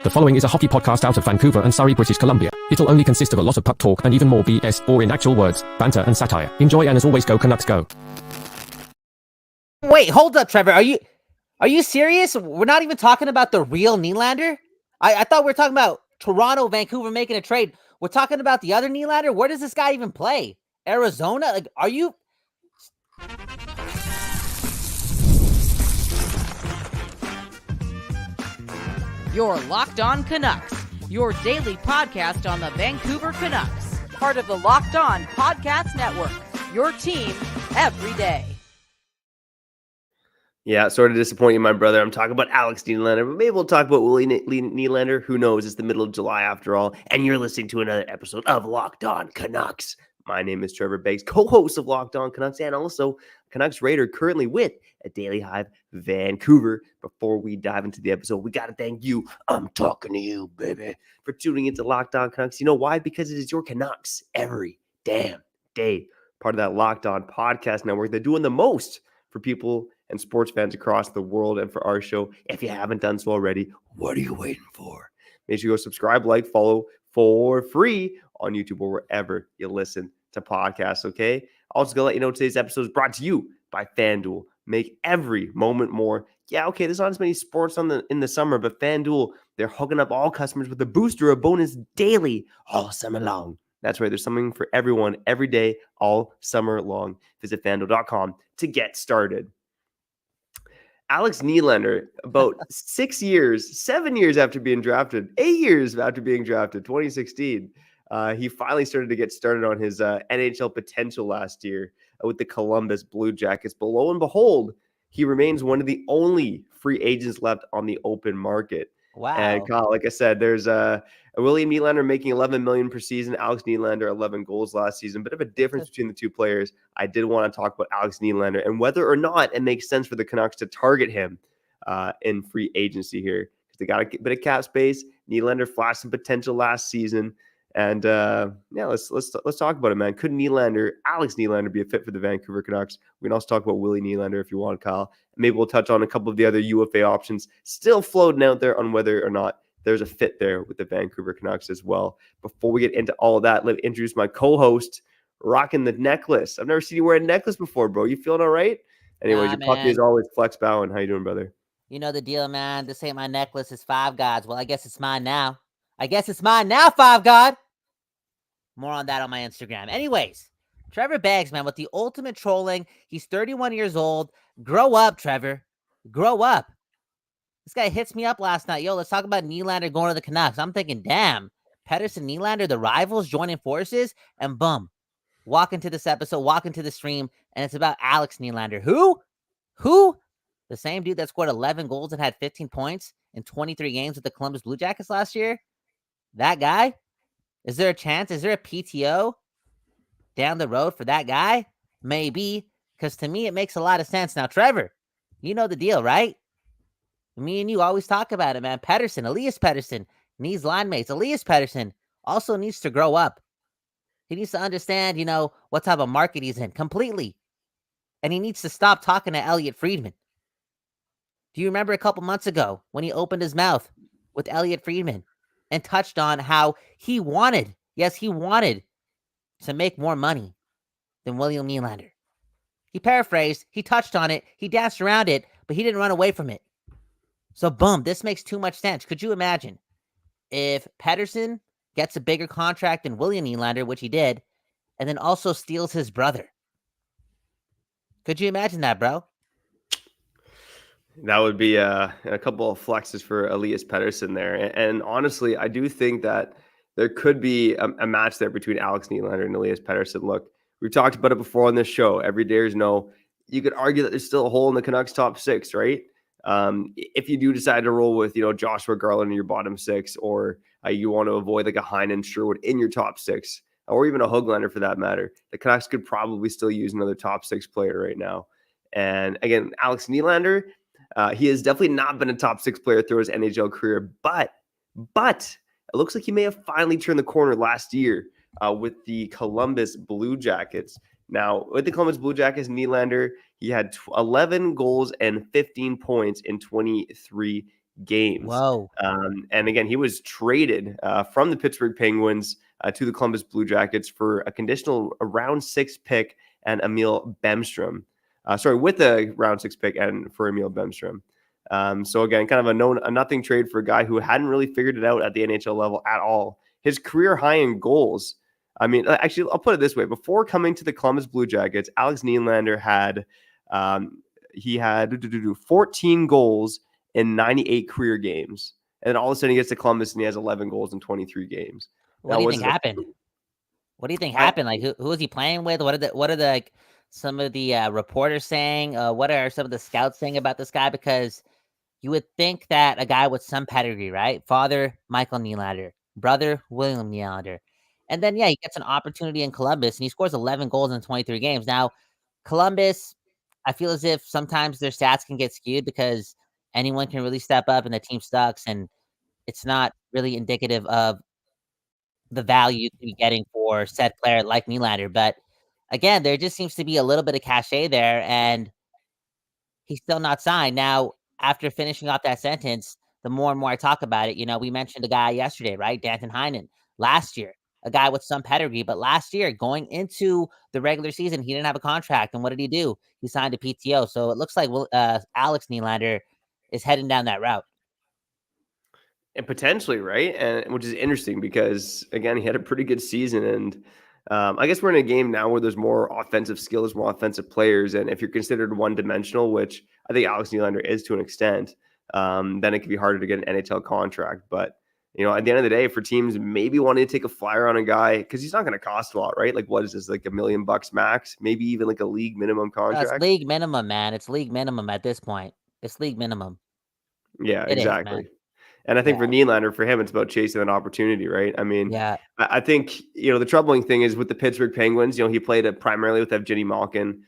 The following is a hockey podcast out of Vancouver and Surrey, British Columbia. It'll only consist of a lot of puck talk and even more BS, or in actual words, banter and satire. Enjoy, and as always, go Canucks go. Wait, hold up, Trevor. Are you serious? We're not even talking about the real Nylander? I thought we were talking about Toronto, Vancouver making a trade. We're talking about the other Nylander? Where does this guy even play? Arizona? Like, are you... You're Locked On Canucks, your daily podcast on the Vancouver Canucks, part of the Locked On Podcast Network, your team every day. Yeah, sort of disappointing, my brother. I'm talking about Alex Nylander, but maybe we'll talk about Willie Nylander. Who knows? It's the middle of July after all, and you're listening to another episode of Locked On Canucks. My name is Trevor Beggs, co-host of Locked On Canucks, and also Canucks Raider, currently with a Daily Hive Vancouver. Before we dive into the episode, we got to thank you. I'm talking to you, baby, for tuning into Locked On Canucks. You know why? Because it is your Canucks every damn day. Part of that Locked On Podcast Network. They're doing the most for people and sports fans across the world and for our show. If you haven't done so already, what are you waiting for? Make sure you go subscribe, like, follow for free on YouTube or wherever you listen to podcasts, okay? Also, going to let you know today's episode is brought to you by FanDuel. Make every moment more. Yeah, okay, there's not as many sports in the summer, but FanDuel, they're hooking up all customers with a booster or a bonus daily all summer long. That's right, there's something for everyone every day all summer long. Visit FanDuel.com to get started. Alex Nylander, about 7 years after being drafted, 8 years after being drafted, 2016, he finally started to get started on his NHL potential last year with the Columbus Blue Jackets. But lo and behold, he remains one of the only free agents left on the open market. Wow. And Kyle, like I said, there's a William Nylander making $11 million per season. Alex Nylander, 11 goals last season. Bit of a difference between the two players. I did want to talk about Alex Nylander and whether or not it makes sense for the Canucks to target him in free agency here. Because they got a bit of cap space. Nylander flashed some potential last season. And let's talk about it, man. Could Alex Nylander, be a fit for the Vancouver Canucks? We can also talk about Willie Nylander if you want, Kyle. Maybe we'll touch on a couple of the other UFA options still floating out there on whether or not there's a fit there with the Vancouver Canucks as well. Before we get into all of that, let me introduce my co-host, rocking the necklace. I've never seen you wear a necklace before, bro. You feeling all right? Anyways, your puppy is always Flex Bowen. How you doing, brother? You know the deal, man. This ain't my necklace. It's Five Gods. Well, I guess it's mine now. Five God. More on that on my Instagram. Anyways, Trevor Beggs, man, with the ultimate trolling. He's 31 years old. Grow up, Trevor. Grow up. This guy hits me up last night. Yo, let's talk about Nylander going to the Canucks. I'm thinking, damn, Pettersson, Nylander, the rivals joining forces, and boom, walk into this episode, walk into the stream, and it's about Alex Nylander. Who? The same dude that scored 11 goals and had 15 points in 23 games with the Columbus Blue Jackets last year? That guy? Is there a chance? Is there a PTO down the road for that guy? Maybe, because to me, it makes a lot of sense. Now, Trevor, you know the deal, right? Me and you always talk about it, man. Elias Pettersson needs line mates. Elias Pettersson also needs to grow up. He needs to understand, what type of market he's in completely. And he needs to stop talking to Elliot Friedman. Do you remember a couple months ago when he opened his mouth with Elliot Friedman and touched on how he wanted to make more money than William Nylander? He paraphrased, he touched on it, he danced around it, but he didn't run away from it. So, boom, this makes too much sense. Could you imagine if Pettersson gets a bigger contract than William Nylander, which he did, and then also steals his brother? Could you imagine that, bro? That would be a couple of flexes for Elias Pettersson there. And honestly, I do think that there could be a match there between Alex Nylander and Elias Pettersson. Look, we've talked about it before on this show. Every dayers know. You could argue that there's still a hole in the Canucks top six, right? If you do decide to roll with, Joshua Garland in your bottom six, or you want to avoid like a Heinen Sherwood in your top six, or even a Höglander for that matter, the Canucks could probably still use another top six player right now. And again, Alex Nylander, he has definitely not been a top six player through his NHL career, but it looks like he may have finally turned the corner last year with the Columbus Blue Jackets. Now, with the Columbus Blue Jackets, Nylander, he had 11 goals and 15 points in 23 games. Whoa. And again, he was traded from the Pittsburgh Penguins to the Columbus Blue Jackets for a conditional round 6 pick and Emil Bemstrom. With a round 6 pick and for Emil Bemstrom. So again, kind of a nothing trade for a guy who hadn't really figured it out at the NHL level at all. His career high in goals. I mean, actually, I'll put it this way: before coming to the Columbus Blue Jackets, Alex Nylander had 14 goals in 98 career games, and then all of a sudden he gets to Columbus and he has 11 goals in 23 games. What do you think happened? What do you think happened? Like, who was he playing with? What are the like some of the reporters saying? What are some of the scouts saying about this guy? Because you would think that a guy with some pedigree, right? Father Michael Nylander, brother William Nylander, and then he gets an opportunity in Columbus and he scores 11 goals in 23 games. Now, Columbus, I feel as if sometimes their stats can get skewed because anyone can really step up and the team sucks, and it's not really indicative of the value to be getting for said player like Nylander. But again, there just seems to be a little bit of cachet there, and he's still not signed. Now, after finishing off that sentence, the more and more I talk about it, we mentioned a guy yesterday, right? Danton Heinen. Last year, a guy with some pedigree, but last year, going into the regular season, he didn't have a contract. And what did he do? He signed a PTO. So it looks like Alex Nylander is heading down that route. And potentially, right? And which is interesting because, again, he had a pretty good season. And I guess we're in a game now where there's more offensive skills, more offensive players. And if you're considered one-dimensional, which I think Alex Nylander is to an extent, then it can be harder to get an NHL contract. But, at the end of the day, for teams maybe wanting to take a flyer on a guy, because he's not going to cost a lot, right? Like, what is this, like $1 million max? Maybe even like a league minimum contract? It's league minimum, man. It's league minimum at this point. It's league minimum. Yeah, It is, exactly. man. And I think for Nylander, for him, it's about chasing an opportunity, right? I mean, Yeah. I think, the troubling thing is with the Pittsburgh Penguins, he played it primarily with Evgeny Malkin.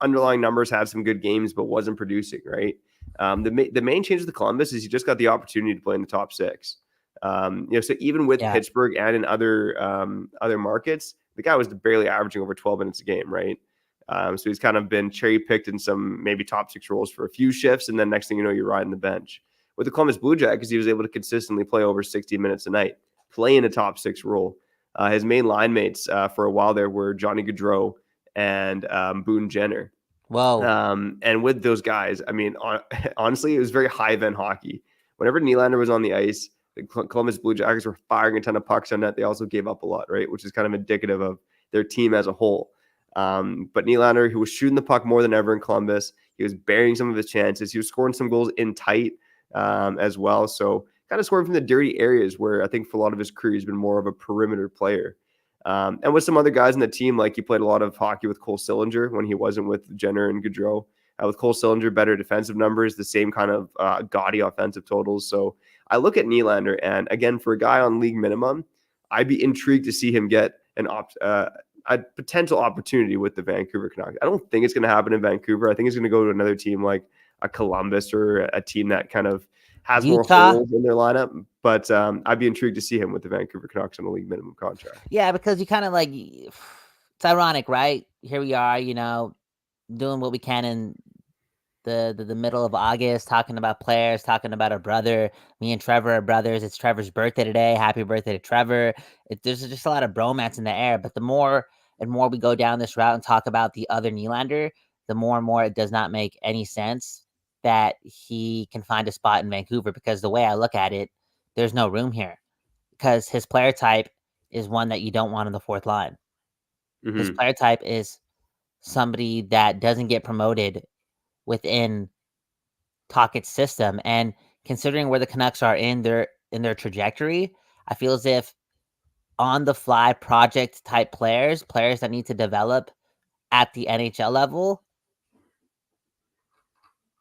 Underlying numbers had some good games, but wasn't producing, right? The main change with the Columbus is he just got the opportunity to play in the top 6. So even with Pittsburgh and in other markets, the guy was barely averaging over 12 minutes a game, right? So he's kind of been cherry picked in some maybe top 6 roles for a few shifts, and then next thing you know, you're riding the bench. With the Columbus Blue Jackets, he was able to consistently play over 60 minutes a night, play in a top 6 role. His main line mates for a while there were Johnny Gaudreau and Boone Jenner. Whoa. And with those guys, I mean, honestly, it was very high-event hockey. Whenever Nylander was on the ice, the Columbus Blue Jackets were firing a ton of pucks on net. They also gave up a lot, right? Which is kind of indicative of their team as a whole. But Nylander, who was shooting the puck more than ever in Columbus, he was burying some of his chances. He was scoring some goals in tight as well. So kind of scoring from the dirty areas where I think for a lot of his career, he's been more of a perimeter player. And with some other guys in the team, like he played a lot of hockey with Cole Sillinger when he wasn't with Jenner and Gaudreau. With Cole Sillinger, better defensive numbers, the same kind of gaudy offensive totals. So I look at Nylander, and again, for a guy on league minimum, I'd be intrigued to see him get a potential opportunity with the Vancouver Canucks. I don't think it's going to happen in Vancouver. I think it's going to go to another team like a Columbus or a team that kind of has Utah. more holes in their lineup. But I'd be intrigued to see him with the Vancouver Canucks on a league minimum contract. Yeah, because you kind of like, it's ironic, right? Here we are, doing what we can in the middle of August, talking about players, talking about our brother. Me and Trevor are brothers. It's Trevor's birthday today. Happy birthday to Trevor. There's just a lot of bromance in the air. But the more and more we go down this route and talk about the other Nylander, the more and more it does not make any sense that he can find a spot in Vancouver, because the way I look at it, there's no room here because his player type is one that you don't want on the fourth line. Mm-hmm. His player type is somebody that doesn't get promoted within Tocchet's system. And considering where the Canucks are in their trajectory, I feel as if on the fly project type players that need to develop at the NHL level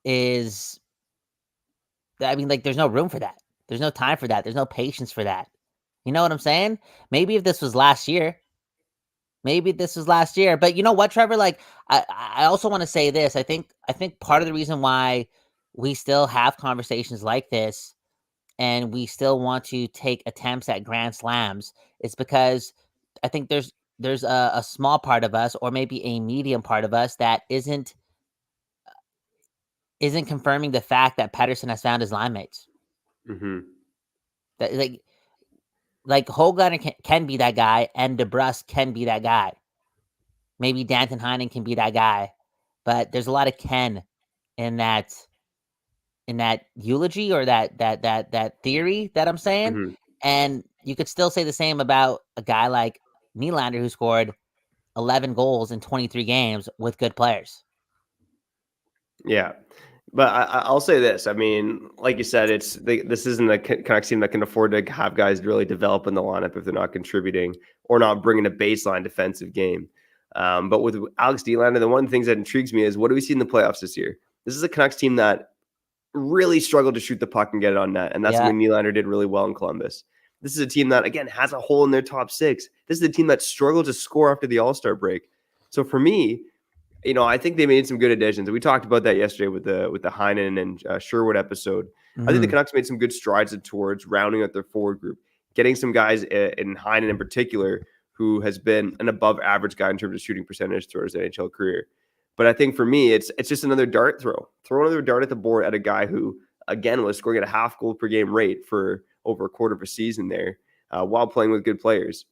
there's no room for that. There's no time for that. There's no patience for that. You know what I'm saying? Maybe if this was last year, but you know what, Trevor? Like, I also want to say this. I think part of the reason why we still have conversations like this and we still want to take attempts at grand slams is because I think there's a small part of us, or maybe a medium part of us, that isn't isn't confirming the fact that Pettersson has found his line mates. Mm-hmm. That, like Höglander can be that guy, and DeBrusk can be that guy. Maybe Danton Heinen can be that guy, but there's a lot of Ken in that eulogy or that theory that I'm saying. Mm-hmm. And you could still say the same about a guy like Nylander, who scored 11 goals in 23 games with good players. Yeah. But I'll say this. I mean, like you said, this isn't a Canucks team that can afford to have guys really develop in the lineup if they're not contributing or not bringing a baseline defensive game. But with Alex Nylander, the one of the things that intrigues me is what do we see in the playoffs this year? This is a Canucks team that really struggled to shoot the puck and get it on net, and that's something Nylander did really well in Columbus. This is a team that, again, has a hole in their top six. This is a team that struggled to score after the All-Star break. So for me, I think they made some good additions. We talked about that yesterday with the Heinen and Sherwood episode. I think the Canucks made some good strides towards rounding out their forward group, getting some guys in Heinen in particular who has been an above-average guy in terms of shooting percentage throughout his NHL career. But I think for me, it's just another dart throw. Throw another dart at the board at a guy who, again, was scoring at a half goal per game rate for over a quarter of a season there while playing with good players.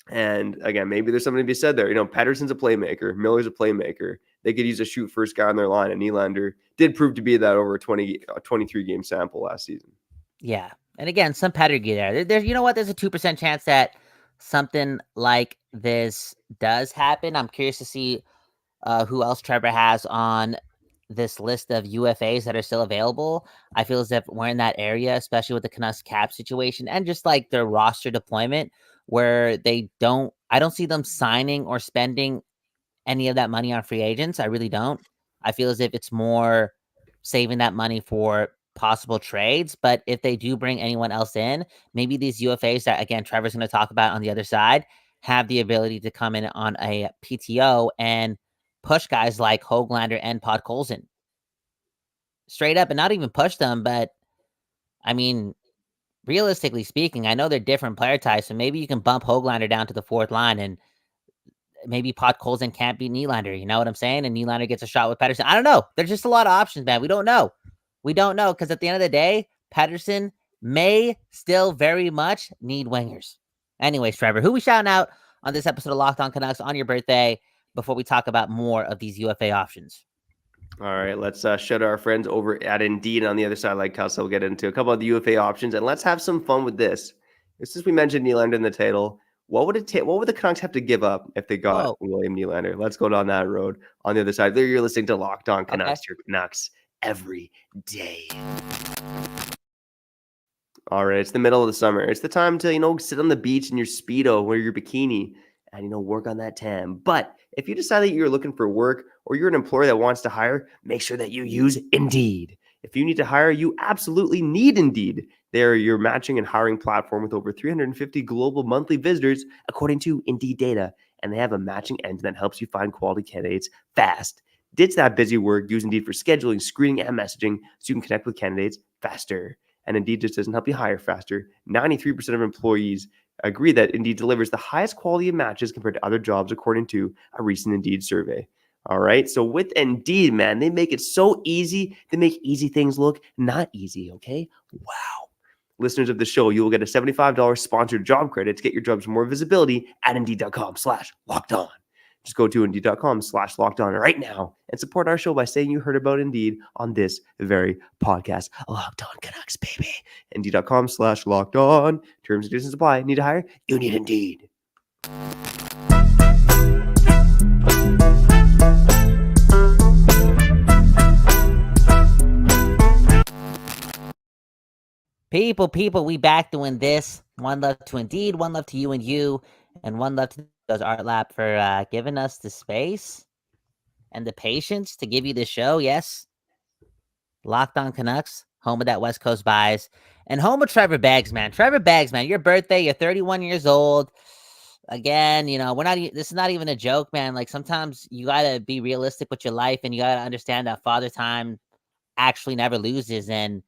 And again, maybe there's something to be said there. Pettersson's a playmaker. Miller's a playmaker. They could use a shoot first guy on their line. And Nylander did prove to be that over a 23 game sample last season. Yeah. And again, some pedigree there. There's, there's a 2% chance that something like this does happen. I'm curious to see who else Trevor has on this list of UFAs that are still available. I feel as if we're in that area, especially with the Canucks cap situation and just like their roster deployment, where I don't see them signing or spending any of that money on free agents. I really don't. I feel as if it's more saving that money for possible trades. But if they do bring anyone else in, maybe these UFAs that, again, Trevor's going to talk about on the other side, have the ability to come in on a PTO and push guys like Höglander and Podkolzin straight up, and not even push them. But I mean, realistically speaking, I know they're different player types, so maybe you can bump Höglander down to the fourth line, and maybe Podkolzin can't beat Nylander. You know what I'm saying? And Nylander gets a shot with Pettersson. I don't know. There's just a lot of options, man. We don't know. Because at the end of the day, Pettersson may still very much need wingers. Anyways, Trevor, who we shouting out on this episode of Locked On Canucks on your birthday before we talk about more of these UFA options? All right, let's shout out our friends over at Indeed. On the other side, like Kelsey, we'll get into a couple of the UFA options, and let's have some fun with this. Since we mentioned Nylander in the title, what would it take? What would the Canucks have to give up if they got William Nylander? Let's go down that road. On the other side, there you're listening to Locked On Canucks, your Canucks every day. All right, it's the middle of the summer. It's the time to, sit on the beach in your Speedo, wear your bikini, and, work on that tan. But if you decide that you're looking for work or you're an employer that wants to hire, make sure that you use Indeed. If you need to hire, you absolutely need Indeed. They're your matching and hiring platform with over 350 global monthly visitors, according to Indeed data. And they have a matching engine that helps you find quality candidates fast. Ditch that busy work. Use Indeed for scheduling, screening, and messaging so you can connect with candidates faster. And Indeed just doesn't help you hire faster. 93% of employees agree that Indeed delivers the highest quality of matches compared to other jobs, according to a recent Indeed survey. All right. So with Indeed, man, they make it so easy. They make easy things look not easy. Okay. Wow. Listeners of the show, you will get a $75 sponsored job credit to get your jobs more visibility at Indeed.com/lockedon. Just go to Indeed.com/lockedon right now and support our show by saying you heard about Indeed on this very podcast. Locked On Canucks, baby. Indeed.com/lockedon. Terms and conditions apply. Need to hire? You need Indeed. People, we back doing this. One love to Indeed, one love to you, and one love to those Art Lab for giving us the space and the patience to give you the show. Yes, Locked On Canucks, home of that West Coast buys, and home of Trevor Beggs, man. Trevor Beggs, man, your birthday, you're 31 years old. Again, this is not even a joke, man. Like, sometimes you gotta be realistic with your life, and you gotta understand that Father Time actually never loses. And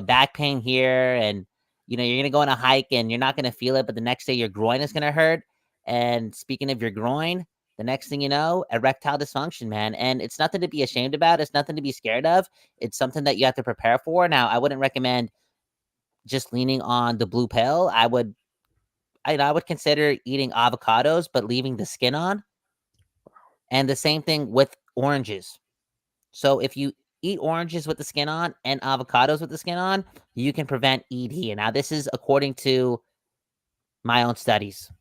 back pain here, and you're gonna go on a hike and you're not gonna feel it, but the next day your groin is gonna hurt. And speaking of your groin, the next thing you know, erectile dysfunction, man. And it's nothing to be ashamed about. It's nothing to be scared of. It's something that you have to prepare for. Now, I wouldn't recommend just leaning on the blue pill. I would consider eating avocados, but leaving the skin on. And the same thing with oranges. So if you eat oranges with the skin on and avocados with the skin on, you can prevent ED. And now this is according to my own studies.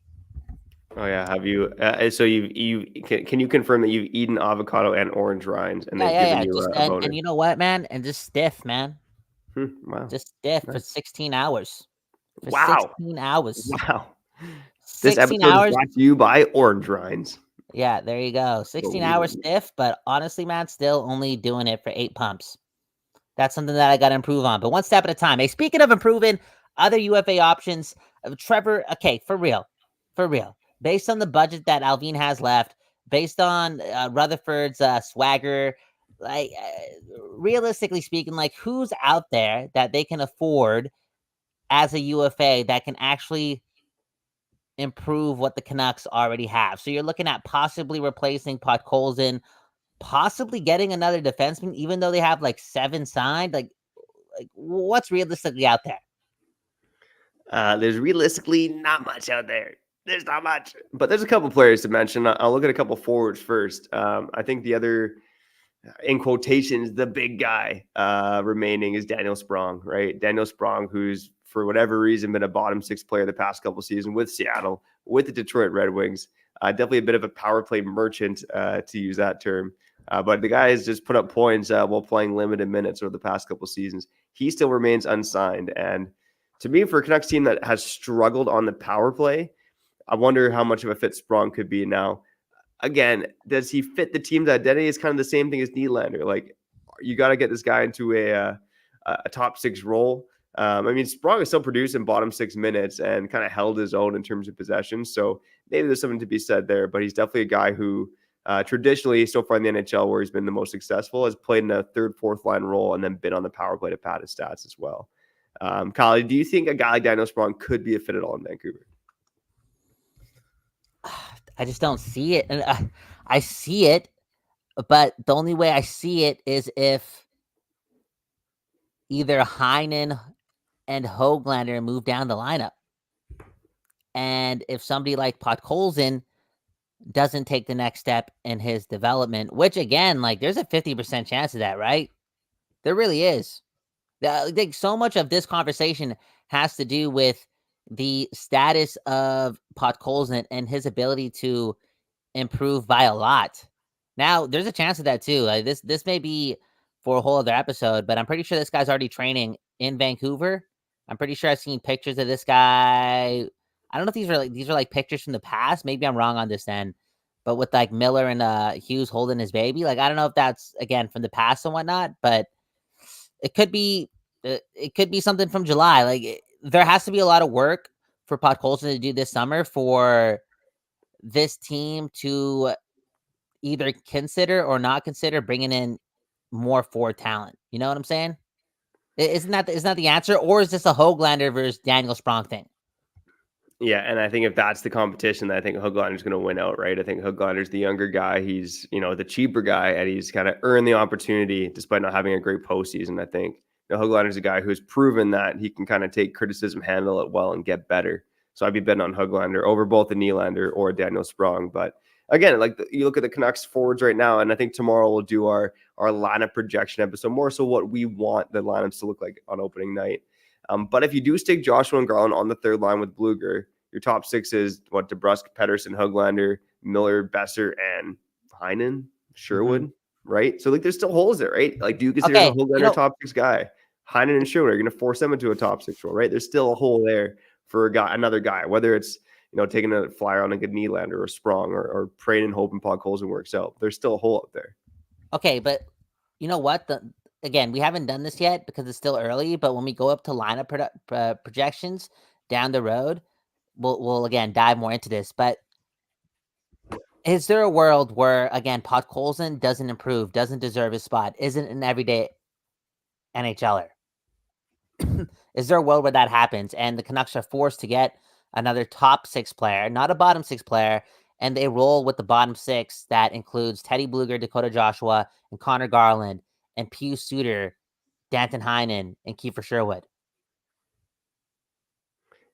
Oh yeah, have you? So can you confirm that you've eaten avocado and orange rinds, and they've given you Just, a boner? and you know what, man? And just stiff, man. Wow. Just stiff for Nice. 16 hours. For Wow. 16 hours. Wow. This 16 episode hours. is brought to you by Orange Rinds. Yeah, there you go. 16 hours stiff, but honestly, man, still only doing it for 8 pumps. That's something that I got to improve on, but one step at a time. Hey, speaking of improving other UFA options, Trevor, okay, for real, based on the budget that Alvin has left, based on Rutherford's swagger, like realistically speaking, like who's out there that they can afford as a UFA that can actually improve what the Canucks already have? So you're looking at possibly replacing Podkolzin, possibly getting another defenseman, even though they have like 7 signed. Like what's realistically out there? There's realistically not much out there. There's not much, but there's a couple players to mention. I'll look at a couple forwards first. I think the other, in quotations, the big guy remaining is Daniel Sprong, right? Daniel Sprong, who's for whatever reason been a bottom 6 player the past couple seasons with Seattle, with the Detroit Red Wings. Definitely a bit of a power play merchant, to use that term. But the guy has just put up points while playing limited minutes over the past couple seasons. He still remains unsigned. And to me, for a Canucks team that has struggled on the power play, I wonder how much of a fit Sprong could be now. Again, does he fit the team's identity? It's kind of the same thing as Nylander. Like, you got to get this guy into a top 6 role. I mean, Sprong is still producing bottom 6 minutes and kind of held his own in terms of possession. So maybe there's something to be said there, but he's definitely a guy who traditionally so far in the NHL where he's been the most successful has played in a 3rd, 4th line role and then been on the power play to pad his stats as well. Kyle, do you think a guy like Daniel Sprong could be a fit at all in Vancouver? I just don't see it. And I see it, but the only way I see it is if either Heinen and Höglander move down the lineup. And if somebody like Podkolzin doesn't take the next step in his development, which again, like there's a 50% chance of that, right? There really is. I think so much of this conversation has to do with the status of Podkolzin and his ability to improve by a lot. Now, there's a chance of that too. Like this may be for a whole other episode, but I'm pretty sure this guy's already training in Vancouver. I'm pretty sure I've seen pictures of this guy. I don't know if these are like pictures from the past. Maybe I'm wrong on this end, but with like Miller and Hughes holding his baby. Like I don't know if that's again from the past and whatnot, but it could be something from July. Like there has to be a lot of work for Podkolzin to do this summer for this team to either consider or not consider bringing in more forward talent. You know what I'm saying? Isn't that the answer, or is this a Höglander versus Daniel Sprong thing? Yeah, and I think if that's the competition, I think Höglander's going to win out, right? I think Höglander's the younger guy. He's, the cheaper guy, and he's kind of earned the opportunity despite not having a great postseason, I think. Höglander's a guy who's proven that he can kind of take criticism, handle it well, and get better. So I'd be betting on Höglander over both a Nylander or a Daniel Sprong. But again, like you look at the Canucks forwards right now, and I think tomorrow we'll do our lineup projection episode, more so what we want the lineups to look like on opening night. But if you do stick Joshua and Garland on the 3rd line with Bluger, your top 6 is DeBrusk, Pettersson, Höglander, Miller, Besser, and Heinen, Sherwood, right? So like there's still holes there, right? Like do you consider Höglander top 6 guy? Heinen and Sherwood are going to force them into a top 6 role, right? There's still a hole there for another guy, whether it's taking a flyer on a good Nylander or Sprong or praying and hoping Podkolzin works out. There's still a hole up there. Okay, but you know what? Again, we haven't done this yet because it's still early. But when we go up to lineup projections down the road, we'll again dive more into this. But is there a world where again Podkolzin doesn't improve, doesn't deserve his spot, isn't an everyday NHLer? Is there a world where that happens and the Canucks are forced to get another top 6 player, not a bottom 6 player, and they roll with the bottom six that includes Teddy Bluger, Dakota Joshua, and Connor Garland, and Pius Suter, Danton Heinen, and Kiefer Sherwood.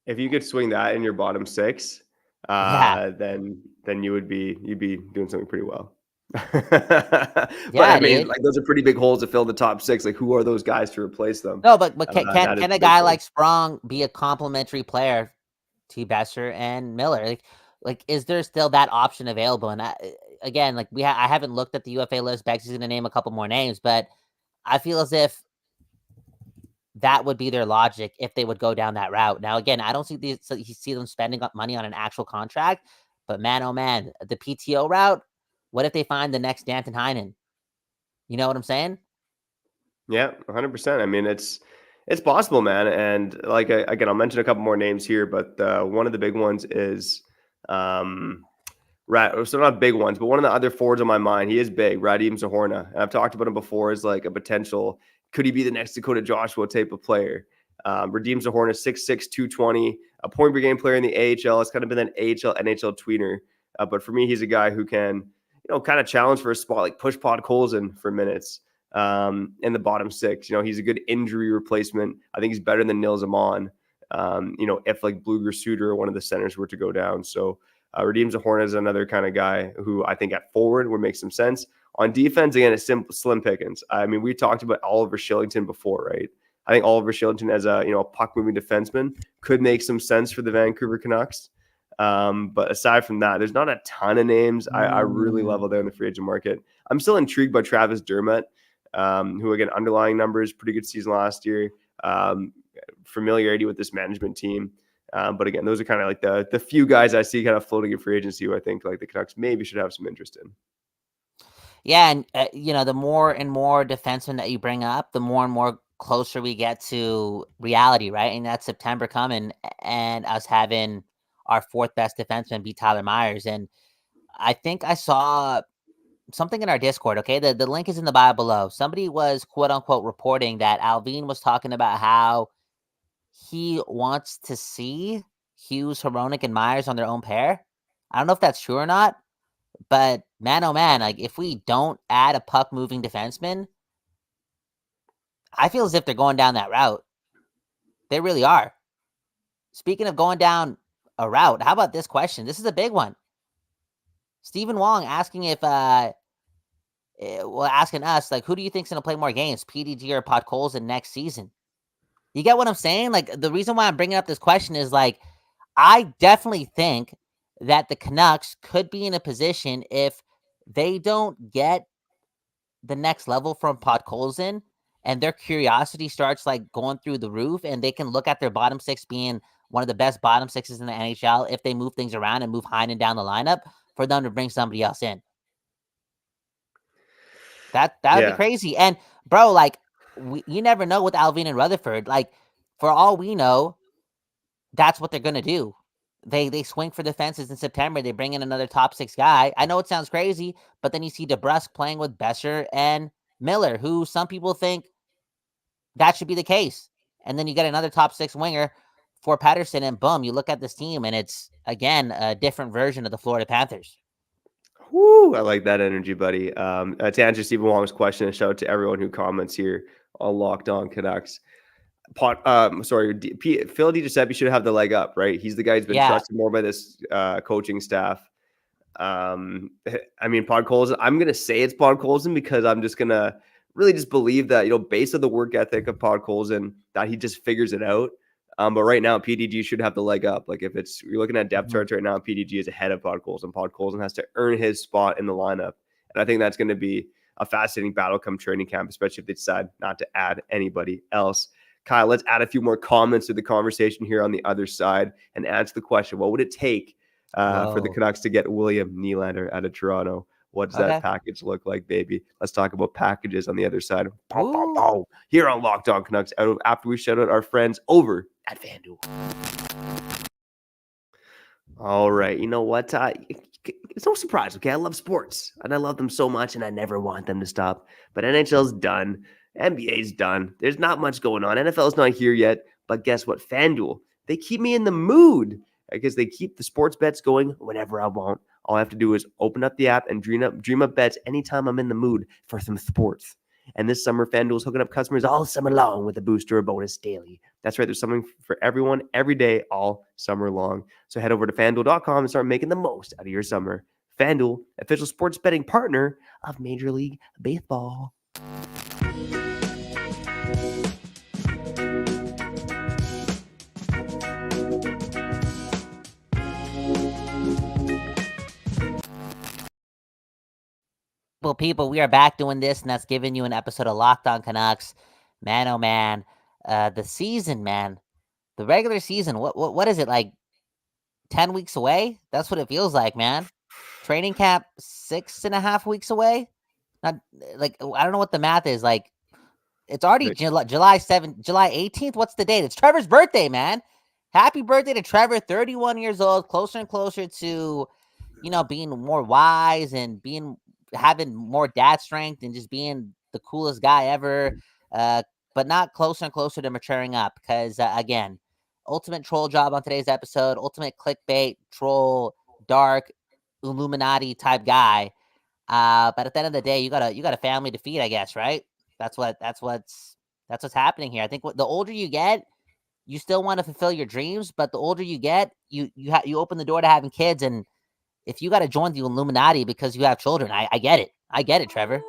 If you could swing that in your bottom six, Yeah. then you'd be doing something pretty well. But Yeah, I mean, dude. like those are pretty big holes to fill the top six. Like, who are those guys to replace them? No, but That is can the a big guy thing. like Sprong be a complementary player to Besser and Miller? Like is there still that option available? And again, like I haven't looked at the UFA list. Bex is going to name a couple more names, but I feel as if that would be their logic if they would go down that route. Now, again, I don't see them spending up money on an actual contract, but man, oh man, the PTO route. What if they find the next Danton Heinen? You know what I'm saying? Yeah, 100%. I mean, it's possible, man. And like again, I'll mention a couple more names here, but one of the big ones is so not big ones, but one of the other forwards on my mind. He is big, Radim Zahorna, and I've talked about him before as like a potential. Could he be the next Dakota Joshua type of player? Radim Zahorna, 6'6", 220, a point per game player in the AHL. It's kind of been an AHL NHL tweener, but for me, he's a guy who can, kind of challenge for a spot, like push Podkolzin for minutes in the bottom six. He's a good injury replacement. I think he's better than Nils Amon. If like Bluger, Suter, or one of the centers were to go down. So Radim Zahorna is another kind of guy who I think at forward would make some sense. On defense, again, it's slim pickings. I mean, we talked about Oliver Shillington before, right? I think Oliver Shillington as a puck-moving defenseman could make some sense for the Vancouver Canucks. But aside from that, there's not a ton of names I really love out there in the free agent market. I'm still intrigued by Travis Dermott, who, again, underlying numbers, pretty good season last year. Familiarity with this management team. But again, those are kind of like the few guys I see kind of floating in free agency who I think like the Canucks maybe should have some interest in. Yeah, and the more and more defensemen that you bring up, the more and more closer we get to reality, right? And that's September coming, and us having our fourth best defenseman be Tyler Myers. And I think I saw something in our Discord. Okay, the link is in the bio below. Somebody was quote unquote reporting that Alvin was talking about how he wants to see Hughes, Hronek, and Myers on their own pair. I don't know if that's true or not. But man, oh man, like if we don't add a puck moving defenseman, I feel as if they're going down that route. They really are. Speaking of going down a route, how about this question? This is a big one. Stephen Wong asking asking us, like, who do you think's going to play more games, PDG or Podkolzin next season? You get what I'm saying? Like, the reason why I'm bringing up this question is, like, I definitely think that the Canucks could be in a position if they don't get the next level from Podkolzin and their curiosity starts like going through the roof and they can look at their bottom six being one of the best bottom sixes in the NHL if they move things around and move Heinen down the lineup for them to bring somebody else in. That would be crazy. And bro, like you never know with Alvin and Rutherford. Like for all we know, that's what they're gonna do. They swing for the fences in September. They bring in another top six guy. I know it sounds crazy, but then you see DeBrusk playing with Besser and Miller, who some people think that should be the case. And then you get another top six winger for Patterson, and boom, you look at this team, and it's, again, a different version of the Florida Panthers. Woo, I like that energy, buddy. To answer Stephen Wong's question, and shout out to everyone who comments here on Locked On Canucks. Phil DiGiuseppe should have the leg up, right? He's the guy who's been trusted more by this coaching staff. I mean, Podkolzin, I'm going to say it's Podkolzin because I'm just going to really just believe that, based on the work ethic of Podkolzin, that he just figures it out. But right now, PDG should have the leg up. Like if you're looking at depth charts right now, PDG is ahead of Podkolzin. Podkolzin has to earn his spot in the lineup. And I think that's going to be a fascinating battle come training camp, especially if they decide not to add anybody else. Kyle, let's add a few more comments to the conversation here on the other side and answer the question, what would it take for the Canucks to get William Nylander out of Toronto? What does that package look like, baby? Let's talk about packages on the other side. Here on Locked On Canucks, after we shout out our friends over at FanDuel. All right. You know what? It's no surprise, okay? I love sports, and I love them so much, and I never want them to stop. But NHL's done. NBA's done. There's not much going on. NFL's not here yet, but guess what? FanDuel, they keep me in the mood because they keep the sports bets going whenever I want All I have to do is open up the app and dream up bets anytime I'm in the mood for some sports. And this summer, FanDuel is hooking up customers all summer long with a booster or bonus daily. That's right. There's something for everyone every day, all summer long. So head over to FanDuel.com and start making the most out of your summer. FanDuel, official sports betting partner of Major League Baseball. People, we are back doing this, and that's giving you an episode of Locked On Canucks. Man, oh man, the season, man, the regular season. What is it, like 10 weeks away? That's what it feels like, man. Training camp 6.5 weeks away. Not like, I don't know what the math is. Like, it's already July 7th, July 18th. What's the date? It's Trevor's birthday, man. Happy birthday to Trevor, 31 years old, closer and closer to, being more wise and having more dad strength and just being the coolest guy ever, but not closer and closer to maturing up. Because again, ultimate troll job on today's episode, ultimate clickbait, troll, dark, Illuminati type guy. But at the end of the day, you got a family to feed, I guess, right? That's what's happening here. I think the older you get, you still want to fulfill your dreams, but the older you get, you open the door to having kids. And if you got to join the Illuminati because you have children, I get it. I get it, Trevor.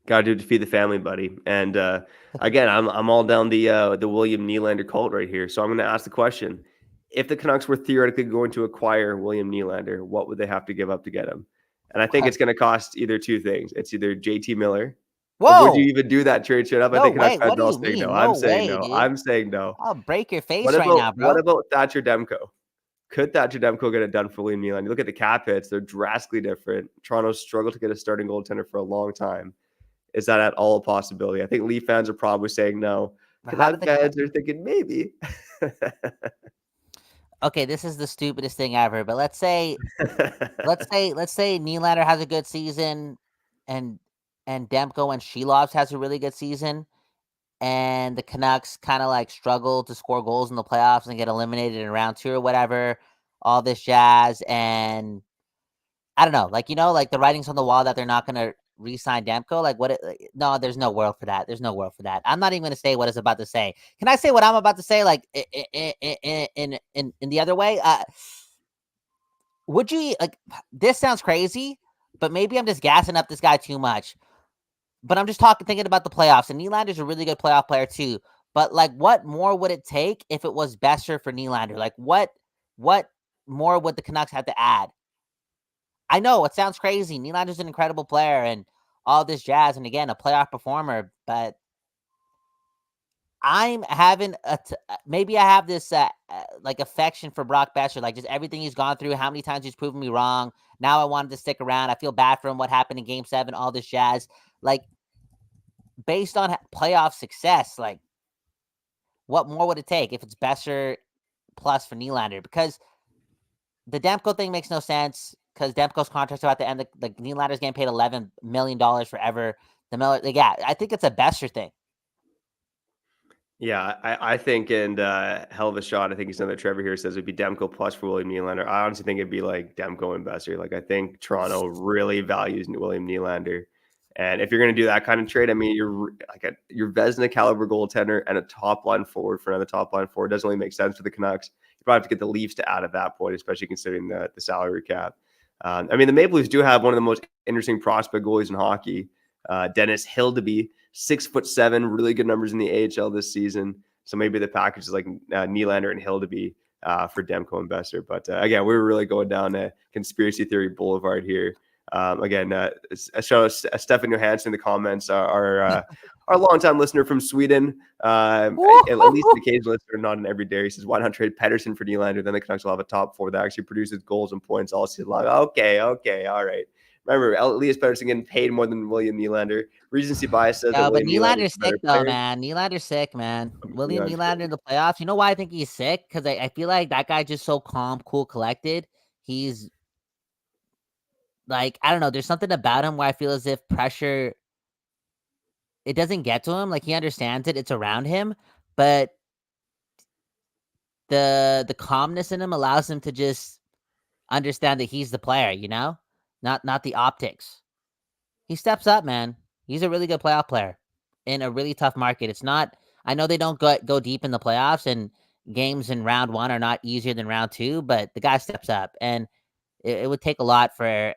Got to feed the family, buddy. And again, I'm all down the William Nylander cult right here. So I'm going to ask the question: if the Canucks were theoretically going to acquire William Nylander, what would they have to give up to get him? And I think it's going to cost either two things. It's either JT Miller. Whoa! Would you even do that trade straight up? No I think way. Canucks What do fans you all saying mean? no. No I'm saying way, no. dude. I'm saying no. I'll break your face What right about, now, bro. What about Thatcher Demko? Could Thatcher Demko get it done for William Nylander? You look at the cap hits; they're drastically different. Toronto's struggled to get a starting goaltender for a long time. Is that at all a possibility? I think Leaf fans are probably saying no. Canucks fans are thinking maybe. Okay, this is the stupidest thing ever. But let's say Nylander has a good season, and Demko and Shelovs has a really good season, and the Canucks kind of like struggle to score goals in the playoffs and get eliminated in round 2 or whatever. All this jazz, and I don't know, like the writing's on the wall that they're not going to re-sign Demko. Like no, there's no world for that. There's no world for that. I'm not even going to say what it's about to say. Can I say what I'm about to say? Like in the other way, would you like? This sounds crazy, but maybe I'm just gassing up this guy too much. But I'm just thinking about the playoffs, and Nylander's a really good playoff player too. But like, what more would it take if it was Besser for Nylander? Like, what more would the Canucks have to add? I know it sounds crazy. Nylander's an incredible player and all this jazz, and again, a playoff performer. But I'm having maybe I have this like affection for Brock Besser, like just everything he's gone through, how many times he's proven me wrong. Now I wanted to stick around. I feel bad for him. What happened in Game 7? All this jazz, like based on playoff success, like what more would it take if it's Besser plus for Nylander? Because the Demko thing makes no sense. Because Demko's contract's about to end. The Nylander's getting paid $11 million forever. The Miller, I think it's a Besser thing. Yeah, I think, and hell of a shot. I think he's another Trevor here says it'd be Demko plus for William Nylander. I honestly think it'd be like Demko and Besser. Like I think Toronto really values William Nylander, and if you're going to do that kind of trade, I mean, you're like your Vezina caliber goaltender and a top line forward for another top line forward doesn't really make sense for the Canucks. You probably have to get the Leafs to add at that point, especially considering the salary cap. I mean, the Maple Leafs do have one of the most interesting prospect goalies in hockey, Dennis Hildeby, 6'7", really good numbers in the AHL this season. So maybe the package is like Nylander and Hildeby for Demko and Besser. But again, we were really going down a conspiracy theory boulevard here. Again, shout out Stefan Johansson in the comments, our longtime listener from Sweden, at least an occasional listener, not an everyday. He says, why not trade Pettersson for Nylander? Then the Canucks will have a top 4 that actually produces goals and points all season long. Okay, all right. Remember, Elias Pettersson getting paid more than William Nylander. Recency bias says that William Nylander's sick, though, man. Nylander's sick, man. William Nylander in the playoffs. You know why I think he's sick? Because I feel like that guy's just so calm, cool, collected. He's like, I don't know. There's something about him where I feel as if pressure, it doesn't get to him. Like, he understands it. It's around him. But the calmness in him allows him to just understand that he's the player, not the optics. He steps up, man. He's a really good playoff player in a really tough market. It's not, I know they don't go deep in the playoffs, and games in round 1 are not easier than round 2, but the guy steps up, and it would take a lot for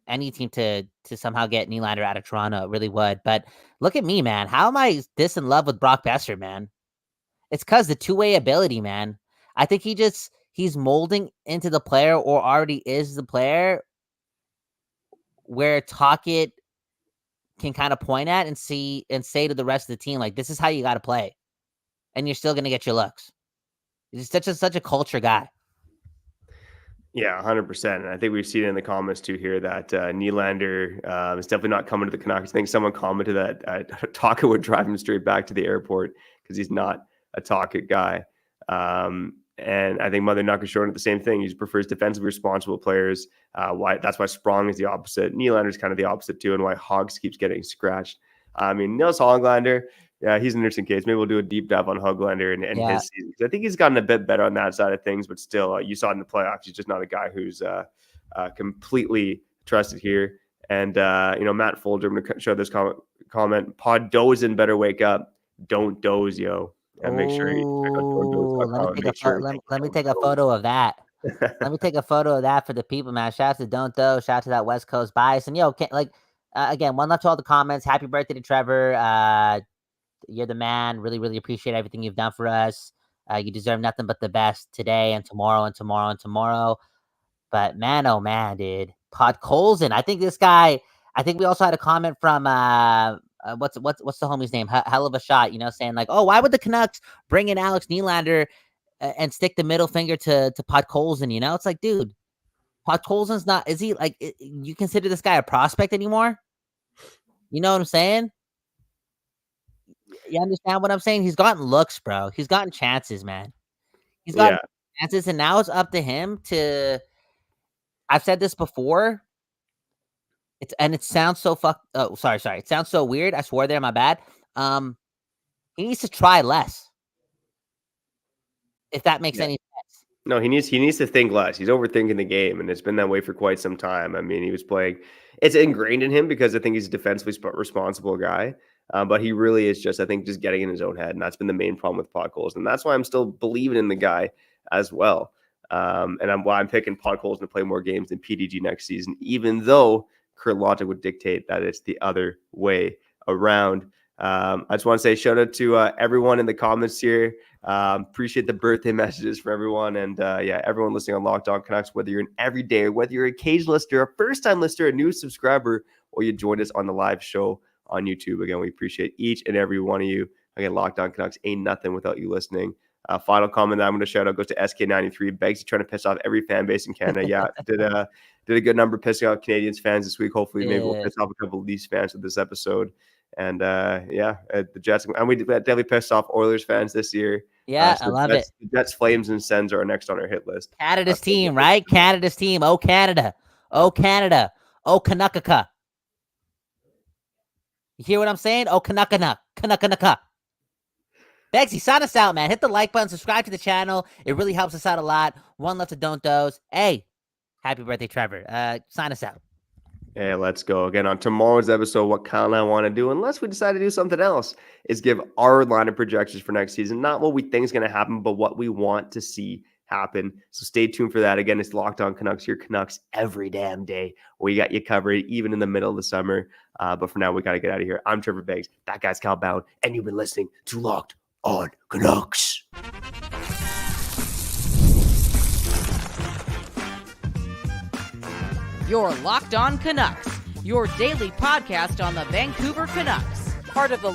any team to somehow get Nylander out of Toronto. It really would. But look at me, man. How am I this in love with Brock Besser, man? It's because the two-way ability, man. I think he's molding into the player, or already is the player, where Talkit can kind of point at and say to the rest of the team, like, this is how you got to play, and you're still going to get your looks. He's such a culture guy. Yeah, 100%. And I think we've seen it in the comments too here that Nylander is definitely not coming to the Canucks. I think someone commented that Talkit would drive him straight back to the airport because he's not a Talkit guy. And I think Mother Nuck is showing it the same thing. He prefers defensively responsible players. That's why Sprong is the opposite. Nylander is kind of the opposite too, and why Hogs keeps getting scratched. I mean, Nils Hoglander, yeah, he's an interesting case. Maybe we'll do a deep dive on Hoglander and his season. I think he's gotten a bit better on that side of things, but still, you saw it in the playoffs. He's just not a guy who's completely trusted here. And, Matt Folger, I'm going to show this comment. Podkolzin better wake up. Don't doze, yo. And make sure let me take a photo of that. Let me take a photo of that for the people, man. Shout out to Don't Doze. Shout out to that West Coast bias. And again, one love to all the comments. Happy birthday to Trevor. You're the man. Really, really appreciate everything you've done for us. You deserve nothing but the best today and tomorrow and tomorrow and tomorrow. But man, oh man, dude, Podkolzin. I think we also had a comment from what's the homie's name? Hell of a shot, saying like, oh, why would the Canucks bring in Alex Nylander and stick the middle finger to Podkolzin? It's like, dude, Podkolzin's not. Is he like? You consider this guy a prospect anymore? You know what I'm saying? You understand what I'm saying? He's gotten looks, bro. He's gotten chances, man. He's gotten chances, and now it's up to him to. I've said this before. It sounds so sorry. It sounds so weird. I swore there. My bad. He needs to try less. If that makes any sense. No, he needs to think less. He's overthinking the game, and it's been that way for quite some time. I mean, he was playing. It's ingrained in him because I think he's a defensively responsible guy. But he really is just getting in his own head. And that's been the main problem with Podkolzin. And that's why I'm still believing in the guy as well. And why I'm picking Podkolzin to play more games than PDG next season, even though current logic would dictate that it's the other way around. I just want to say shout out to everyone in the comments here. Appreciate the birthday messages from everyone. And everyone listening on Locked On Canucks, whether you're an everyday, whether you're an occasional listener, a first-time listener, a new subscriber, or you joined us on the live show on YouTube. Again, we appreciate each and every one of you. Again, Locked On Canucks ain't nothing without you listening. Final comment that I'm going to shout out goes to SK93. Begs trying to piss off every fan base in Canada. Yeah, did a good number pissing off Canadians fans this week. Hopefully, maybe we'll piss off a couple of Leafs fans with this episode. And the Jets, and we definitely pissed off Oilers fans this year. Yeah, I love it. The Jets, Flames, and Sens are next on our hit list. Canada's team, right? Canada's team. Oh, Canada. Oh, Canada. Oh, Canucka. You hear what I'm saying? Oh, Canucka. Begsy, sign us out, man. Hit the like button, subscribe to the channel. It really helps us out a lot. One love to Don't Doze. Hey, happy birthday, Trevor. Sign us out. Hey, let's go. Again, on tomorrow's episode, what Kyle and I want to do, unless we decide to do something else, is give our lineup projections for next season. Not what we think is going to happen, but what we want to see happen. So stay tuned for that. Again, it's Locked On Canucks, your Canucks every damn day. We got you covered, even in the middle of the summer. But for now, we got to get out of here. I'm Trevor Beggs. That guy's Kyle Bound, and you've been listening to Locked On Canucks. Your Locked On Canucks, your daily podcast on the Vancouver Canucks, part of the